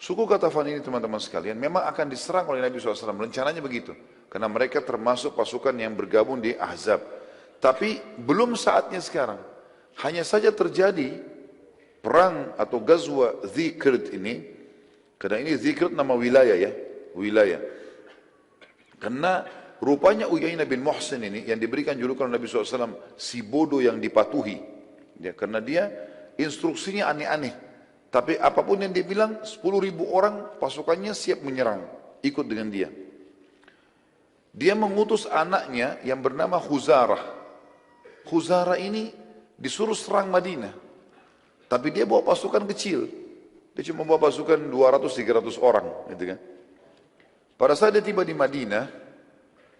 Suku Ghatafan ini teman-teman sekalian memang akan diserang oleh Nabi SAW. Rencananya begitu. Karena mereka termasuk pasukan yang bergabung di Ahzab. Tapi belum saatnya sekarang. Hanya saja terjadi perang atau Ghazwa Dzikrt ini. Karena ini Dzikrt nama wilayah ya. Wilayah. Karena rupanya Uyainah bin Muhsin ini yang diberikan julukan Nabi SAW si bodoh yang dipatuhi. Ya, karena dia instruksinya aneh-aneh. Tapi apapun yang dia bilang, 10.000 orang pasukannya siap menyerang, ikut dengan dia. Dia mengutus anaknya yang bernama Khuzarah. Khuzarah ini disuruh serang Madinah. Tapi dia bawa pasukan kecil. Dia cuma bawa pasukan 200-300 orang. Gitu kan. Pada saat dia tiba di Madinah,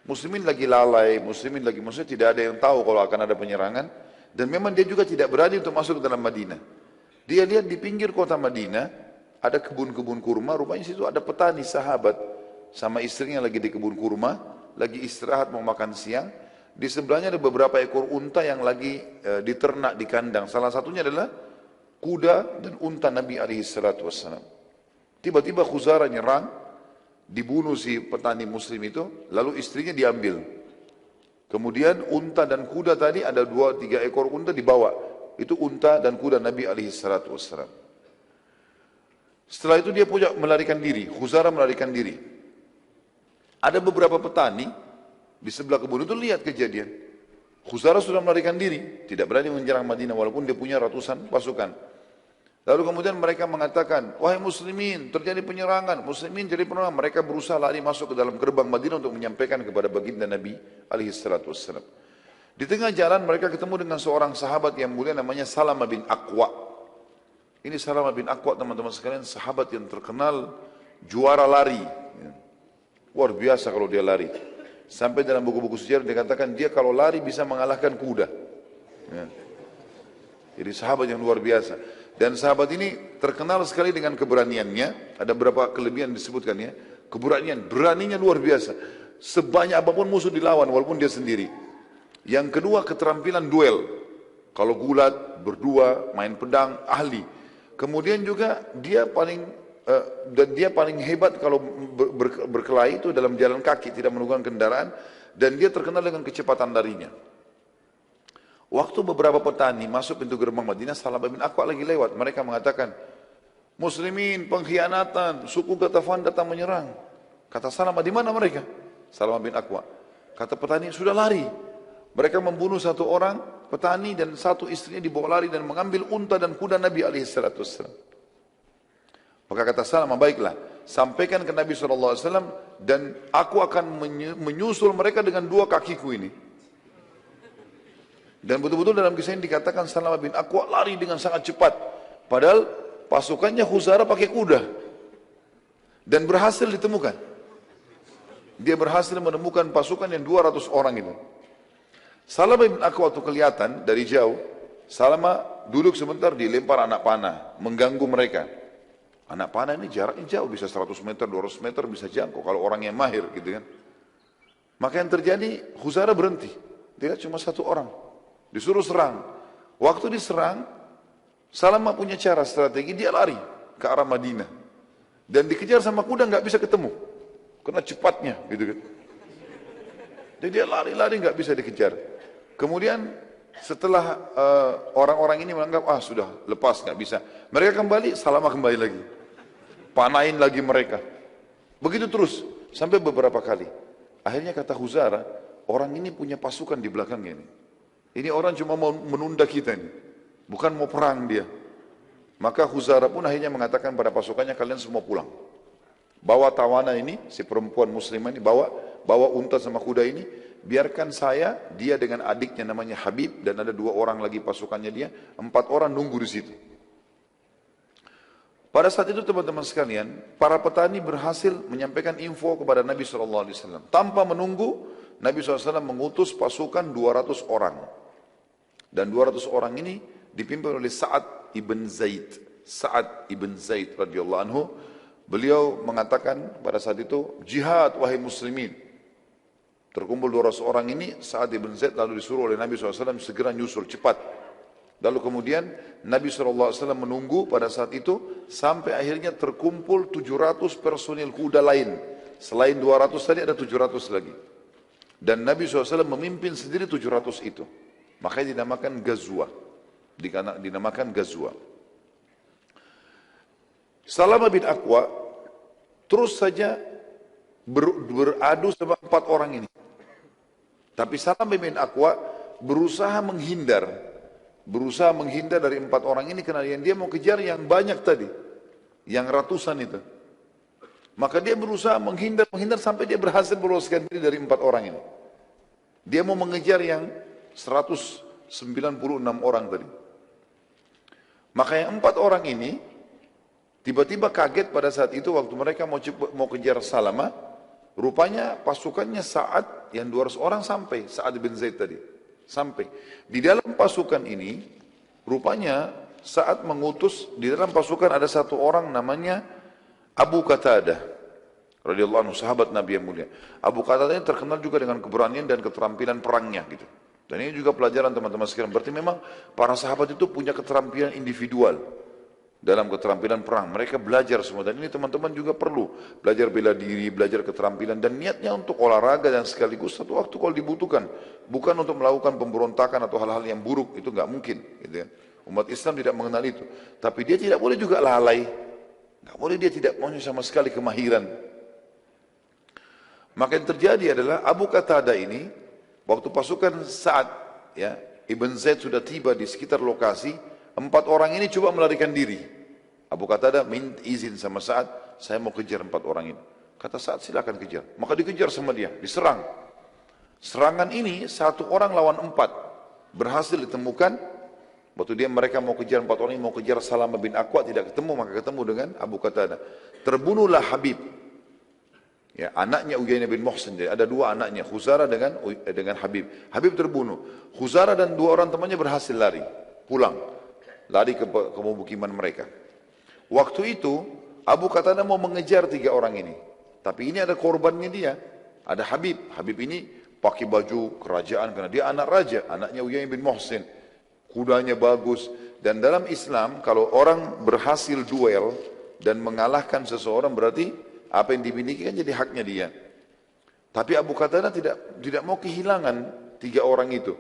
muslimin lagi lalai, muslimin tidak ada yang tahu kalau akan ada penyerangan. Dan memang dia juga tidak berani untuk masuk ke dalam Madinah. Dia lihat di pinggir kota Madinah, ada kebun-kebun kurma, rupanya situ ada petani sahabat, sama istrinya lagi di kebun kurma, lagi istirahat mau makan siang, di sebelahnya ada beberapa ekor unta yang lagi diternak di kandang, salah satunya adalah kuda dan unta Nabi SAW. Tiba-tiba Khuzarah nyerang, dibunuh si petani muslim itu, lalu istrinya diambil. Kemudian unta dan kuda tadi, ada 2-3 ekor unta dibawa. Itu unta dan kuda Nabi SAW. Setelah itu dia punya melarikan diri, Khuzarah melarikan diri. Ada beberapa petani di sebelah kebun itu lihat kejadian. Khuzarah sudah melarikan diri, tidak berani menyerang Madinah walaupun dia punya ratusan pasukan. Lalu kemudian mereka mengatakan, wahai muslimin, terjadi penyerangan. Muslimin jadi penolong. Mereka berusaha lari masuk ke dalam gerbang Madinah untuk menyampaikan kepada baginda Nabi SAW. Di tengah jalan mereka ketemu dengan seorang sahabat yang mulia namanya Salamah bin Aqwa. Ini Salamah bin Aqwa teman-teman sekalian, sahabat yang terkenal juara lari. Luar biasa kalau dia lari. Sampai dalam buku-buku sejarah dikatakan dia kalau lari bisa mengalahkan kuda. Jadi sahabat yang luar biasa. Dan sahabat ini terkenal sekali dengan keberaniannya. Ada beberapa kelebihan disebutkan ya. Keberanian, beraninya luar biasa. Sebanyak apapun musuh dilawan walaupun dia sendiri. Yang kedua keterampilan duel. Kalau gulat, berdua, main pedang, ahli. Kemudian juga dia paling hebat kalau berkelahi itu dalam jalan kaki, tidak menggunakan kendaraan. Dan dia terkenal dengan kecepatan larinya. Waktu beberapa petani masuk pintu gerbang Madinah, Salamah bin Aqwa lagi lewat. Mereka mengatakan, muslimin pengkhianatan, suku Ghatafan datang menyerang. Kata Salamah, di mana mereka? Salamah bin Aqwa. Kata petani, sudah lari. Mereka membunuh satu orang petani dan satu istrinya dibawa lari dan mengambil unta dan kuda Nabi SAW. Maka kata Salamah, baiklah, sampaikan ke Nabi SAW dan aku akan menyusul mereka dengan 2 kakiku ini. Dan betul-betul dalam kisah ini dikatakan Salamah bin Aqwa lari dengan sangat cepat. Padahal pasukannya Khuzarah pakai kuda. Dan berhasil ditemukan. Dia berhasil menemukan pasukan yang 200 orang itu. Salamah bin Aqwa waktu kelihatan dari jauh, Salamah duduk sebentar dilempar anak panah, mengganggu mereka. Anak panah ini jaraknya jauh, bisa 100 meter, 200 meter bisa jangkau kalau orang yang mahir gitu kan. Maka yang terjadi, Khuzarah berhenti. Dia cuma 1 orang. Disuruh serang. Waktu diserang, Salamah punya cara strategi, dia lari ke arah Madinah. Dan dikejar sama kuda nggak bisa ketemu. Karena cepatnya gitu kan. Jadi dia lari-lari nggak bisa dikejar. Kemudian setelah orang-orang ini menganggap sudah lepas nggak bisa, mereka kembali, Salamah kembali lagi, panahin lagi mereka, begitu terus sampai beberapa kali. Akhirnya kata Khuzarah, orang ini punya pasukan di belakangnya ini. Ini orang cuma mau menunda kita ini, bukan mau perang dia. Maka Khuzarah pun akhirnya mengatakan pada pasukannya, kalian semua pulang. Bawa tawanan ini, si perempuan muslimah ini, bawa unta sama kuda ini, biarkan saya, dia dengan adiknya namanya Habib, dan ada 2 orang lagi pasukannya dia, 4 orang nunggu di situ. Pada saat itu teman-teman sekalian, para petani berhasil menyampaikan info kepada Nabi SAW. Tanpa menunggu, Nabi SAW mengutus pasukan 200 orang. Dan 200 orang ini dipimpin oleh Sa'ad ibn Zaid. Sa'ad ibn Zaid radhiyallahu anhu. Beliau mengatakan pada saat itu, jihad wahai muslimin. Terkumpul 200 orang ini, Sa'ad ibn Zaid lalu disuruh oleh Nabi SAW segera nyusul cepat. Lalu kemudian Nabi SAW menunggu pada saat itu sampai akhirnya terkumpul 700 personil kuda lain. Selain 200 tadi ada 700 lagi. Dan Nabi SAW memimpin sendiri 700 itu. Makanya dinamakan Ghazwa. Dinamakan Ghazwa. Salamah bin Aqwa terus saja beradu sama 4 orang ini. Tapi Salamah bin Aqwa berusaha menghindar dari 4 orang ini karena yang dia mau kejar yang banyak tadi, yang ratusan itu. Maka dia berusaha menghindar sampai dia berhasil meloloskan diri dari 4 orang ini. Dia mau mengejar yang 196 orang tadi. Maka yang 4 orang ini tiba-tiba kaget pada saat itu waktu mereka mau kejar Salamah, rupanya pasukannya Sa'ad yang 200 orang sampai, Sa'ad bin Zaid tadi. Sampai. Di dalam pasukan ini, rupanya Sa'ad mengutus, di dalam pasukan ada satu orang namanya Abu Qatadah. Radhiyallahu anhu, sahabat Nabi yang mulia. Abu Qatadah ini terkenal juga dengan keberanian dan keterampilan perangnya gitu. Dan ini juga pelajaran teman-teman sekalian. Berarti memang para sahabat itu punya keterampilan individual dalam keterampilan perang. Mereka belajar semua. Dan ini teman-teman juga perlu belajar bela diri, belajar keterampilan. Dan niatnya untuk olahraga dan sekaligus satu waktu kalau dibutuhkan. Bukan untuk melakukan pemberontakan atau hal-hal yang buruk. Itu nggak mungkin. Gitu ya. Umat Islam tidak mengenal itu. Tapi dia tidak boleh juga lalai. Nggak boleh dia tidak punya sama sekali kemahiran. Maka yang terjadi adalah Abu Qatadah ini, waktu pasukan Sa'ad, ya, Ibn Zaid sudah tiba di sekitar lokasi, 4 orang ini coba melarikan diri. Abu Qatadah minta izin sama Sa'ad, saya mau kejar 4 orang ini. Kata Sa'ad, silakan kejar. Maka dikejar sama dia, diserang. Serangan ini 1 orang lawan 4 berhasil ditemukan. Waktu mereka mau kejar 4 orang ini, mau kejar Salamah bin Aqwa, tidak ketemu, maka ketemu dengan Abu Qatadah. Terbunuhlah Habib, ya, anaknya Uyainah bin Muhsin. Jadi ada 2 anaknya, Khuzarah dengan Habib. Habib terbunuh. Khuzarah dan 2 orang temannya berhasil lari, pulang, lari ke pemukiman mereka. Waktu itu Abu Qatadah mau mengejar 3 orang ini, tapi ini ada korbannya dia, ada Habib. Habib ini pakai baju kerajaan karena dia anak raja, anaknya Uyainah bin Muhsin. Kudanya bagus. Dan dalam Islam kalau orang berhasil duel dan mengalahkan seseorang berarti apa yang dimiliki kan jadi haknya dia. Tapi Abu Qatadah tidak mau kehilangan 3 orang itu.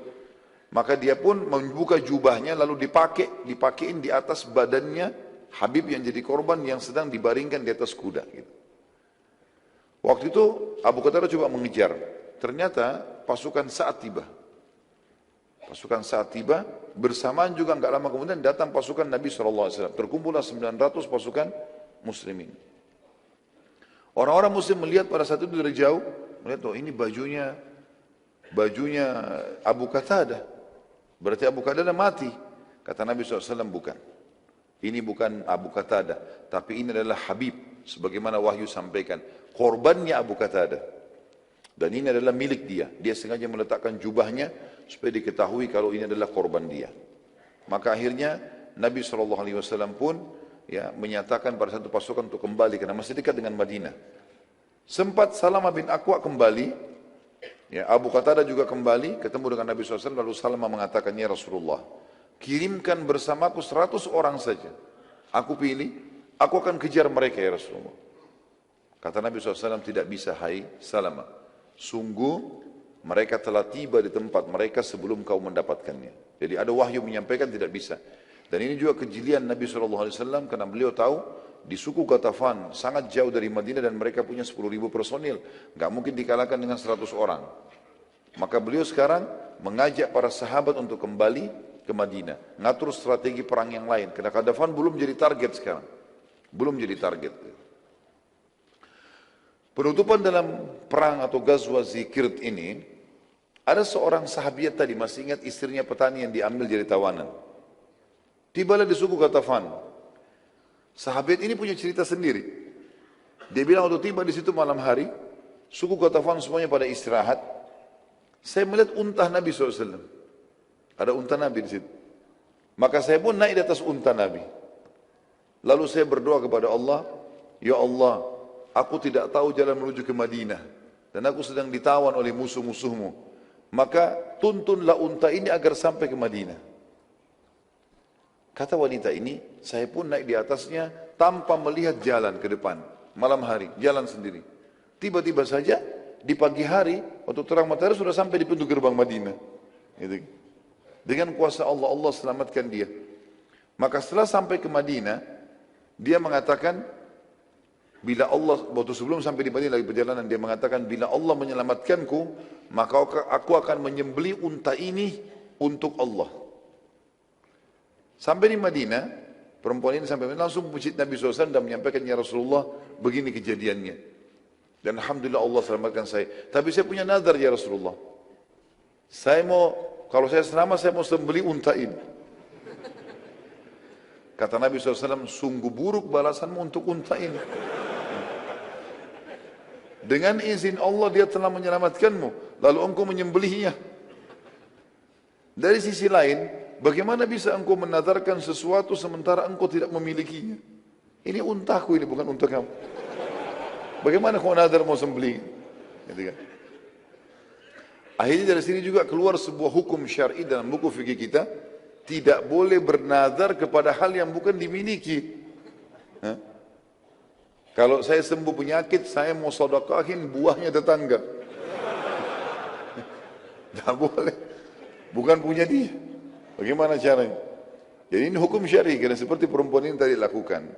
Maka dia pun membuka jubahnya lalu dipakein di atas badannya Habib yang jadi korban yang sedang dibaringkan di atas kuda. Gitu. Waktu itu Abu Qatadah coba mengejar. Ternyata pasukan Sa'ad tiba. Pasukan Sa'ad tiba, bersamaan juga enggak lama kemudian datang pasukan Nabi SAW. Terkumpullah 900 pasukan muslimin. Orang-orang muslim melihat pada saat itu dari jauh, melihat, oh ini bajunya Abu Qatadah. Berarti Abu Qatadah mati. Kata Nabi SAW, bukan. Ini bukan Abu Qatadah, tapi ini adalah Habib. Sebagaimana wahyu sampaikan. Korbannya Abu Qatadah. Dan ini adalah milik dia. Dia sengaja meletakkan jubahnya supaya diketahui kalau ini adalah korban dia. Maka akhirnya Nabi SAW pun ya menyatakan pada satu pasukan untuk kembali karena masih dekat dengan Madinah. Sempat Salamah bin Aqwa kembali, ya Abu Qatadah juga kembali ketemu dengan Nabi SAW. Lalu Salamah mengatakan, ya Rasulullah, kirimkan bersamaku 100 orang saja. Aku pilih, aku akan kejar mereka ya Rasulullah. Kata Nabi SAW, tidak bisa hai Salamah. Sungguh mereka telah tiba di tempat mereka sebelum kau mendapatkannya. Jadi ada wahyu menyampaikan tidak bisa. Dan ini juga kejelian Nabi SAW karena beliau tahu di suku Ghatafan sangat jauh dari Madinah dan mereka punya 10.000 personil. Gak mungkin dikalahkan dengan 100 orang. Maka beliau sekarang mengajak para sahabat untuk kembali ke Madinah. Ngatur strategi perang yang lain. Karena Ghatafan belum jadi target sekarang. Belum jadi target. Penutupan dalam perang atau Ghazwa Zikrt ini, ada seorang sahabiat tadi, masih ingat istrinya petani yang diambil jadi tawanan. Tibalah di suku Ghatafan. Sahabat ini punya cerita sendiri. Dia bilang waktu tiba di situ malam hari, suku Ghatafan semuanya pada istirahat. Saya melihat unta Nabi SAW. Ada unta Nabi di situ. Maka saya pun naik di atas unta Nabi. Lalu saya berdoa kepada Allah, ya Allah, aku tidak tahu jalan menuju ke Madinah. Dan aku sedang ditawan oleh musuh-musuhmu. Maka tuntunlah unta ini agar sampai ke Madinah. Kata wanita ini, saya pun naik di atasnya tanpa melihat jalan ke depan. Malam hari, jalan sendiri. Tiba-tiba saja, di pagi hari, waktu terang matahari sudah sampai di pintu gerbang Madinah. Gitu. Dengan kuasa Allah, Allah selamatkan dia. Maka setelah sampai ke Madinah, dia mengatakan, bila Allah, waktu sebelum sampai di Madinah lagi perjalanan, dia mengatakan, bila Allah menyelamatkanku, maka aku akan menyembelih unta ini untuk Allah. Sampai di Madinah, perempuan ini sampai langsung memuji Nabi SAW dan menyampaikan, ya Rasulullah, begini kejadiannya. Dan Alhamdulillah Allah selamatkan saya. Tapi saya punya nazar ya Rasulullah. Saya mau, kalau saya selamat, saya mau sembelih unta ini. Kata Nabi SAW, sungguh buruk balasanmu untuk unta ini. Dengan izin Allah dia telah menyelamatkanmu, lalu engkau menyembelihnya. Dari sisi lain, bagaimana bisa engkau menazarkan sesuatu sementara engkau tidak memilikinya? Ini untaku, ini bukan unta kamu. Bagaimana kau nazar mau sembelih? Gitu kan? Akhirnya dari sini juga keluar sebuah hukum syar'i dalam buku fikih kita, tidak boleh bernazar kepada hal yang bukan dimiliki. Kalau saya sembuh penyakit, saya mau sedekahin buahnya tetangga. Tidak boleh. Bukan punya dia. Bagaimana caranya? Jadi ini hukum syar'i, karena seperti perempuan ini tadi lakukan.